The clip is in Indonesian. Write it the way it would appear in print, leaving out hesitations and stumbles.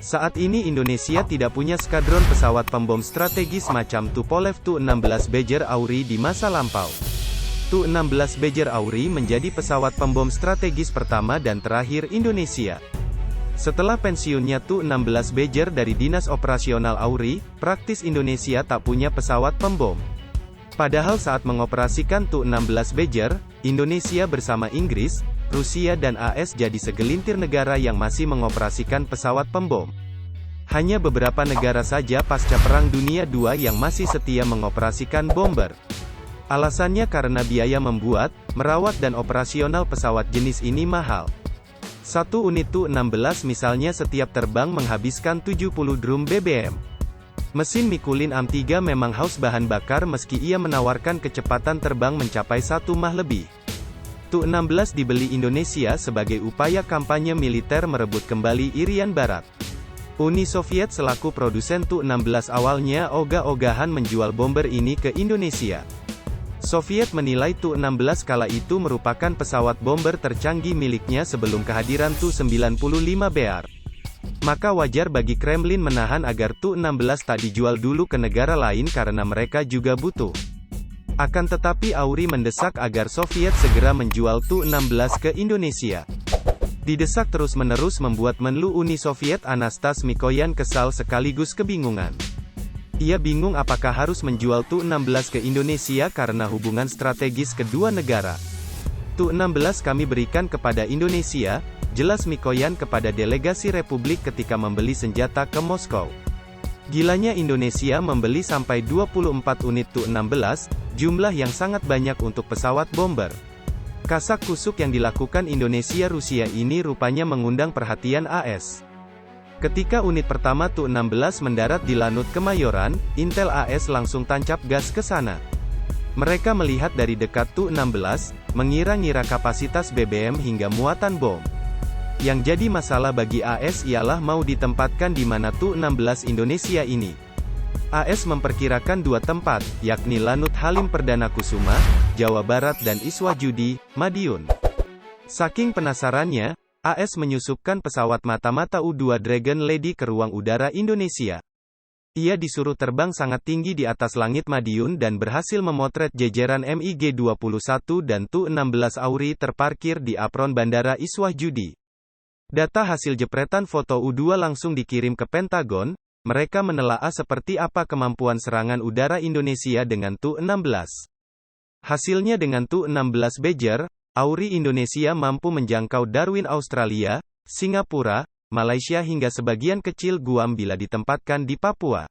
Saat ini Indonesia tidak punya skadron pesawat pembom strategis macam Tupolev Tu-16 Badger Auris di masa lampau. Tu-16 Badger Auris menjadi pesawat pembom strategis pertama dan terakhir Indonesia. Setelah pensiunnya Tu-16 Badger dari Dinas Operasional Auris, praktis Indonesia tak punya pesawat pembom. Padahal saat mengoperasikan Tu-16 Badger, Indonesia bersama Inggris, Rusia dan AS jadi segelintir negara yang masih mengoperasikan pesawat pembom. Hanya beberapa negara saja pasca Perang Dunia II yang masih setia mengoperasikan bomber. Alasannya karena biaya membuat, merawat dan operasional pesawat jenis ini mahal. Satu unit Tu-16 misalnya setiap terbang menghabiskan 70 drum BBM. Mesin Mikulin AM3 memang haus bahan bakar meski ia menawarkan kecepatan terbang mencapai 1 mach lebih. Tu-16 dibeli Indonesia sebagai upaya kampanye militer merebut kembali Irian Barat. Uni Soviet selaku produsen Tu-16 awalnya ogah-ogahan menjual bomber ini ke Indonesia. Soviet menilai Tu-16 kala itu merupakan pesawat bomber tercanggih miliknya sebelum kehadiran Tu-95BR. Maka wajar bagi Kremlin menahan agar Tu-16 tak dijual dulu ke negara lain karena mereka juga butuh. Akan tetapi Auris mendesak agar Soviet segera menjual Tu-16 ke Indonesia. Didesak terus-menerus membuat Menlu Uni Soviet Anastas Mikoyan kesal sekaligus kebingungan. Ia bingung apakah harus menjual Tu-16 ke Indonesia karena hubungan strategis kedua negara. Tu-16 kami berikan kepada Indonesia, jelas Mikoyan kepada delegasi Republik ketika membeli senjata ke Moskow. Gilanya Indonesia membeli sampai 24 unit Tu-16, jumlah yang sangat banyak untuk pesawat bomber. Kasak kusuk yang dilakukan Indonesia-Rusia ini rupanya mengundang perhatian AS. Ketika unit pertama Tu-16 mendarat di Lanut Kemayoran, Intel AS langsung tancap gas ke sana. Mereka melihat dari dekat Tu-16, mengira-ngira kapasitas BBM hingga muatan bom. Yang jadi masalah bagi AS ialah mau ditempatkan di mana Tu-16 Indonesia ini. AS memperkirakan dua tempat, yakni Lanut Halim Perdana Kusuma, Jawa Barat dan Iswajudi, Madiun. Saking penasarannya, AS menyusupkan pesawat mata-mata U-2 Dragon Lady ke ruang udara Indonesia. Ia disuruh terbang sangat tinggi di atas langit Madiun dan berhasil memotret jejeran MiG-21 dan Tu-16 Auris terparkir di apron Bandara Iswajudi. Data hasil jepretan foto U-2 langsung dikirim ke Pentagon. Mereka menelaah seperti apa kemampuan serangan udara Indonesia dengan Tu-16. Hasilnya dengan Tu-16 Badger, Auris Indonesia mampu menjangkau Darwin Australia, Singapura, Malaysia hingga sebagian kecil Guam bila ditempatkan di Papua.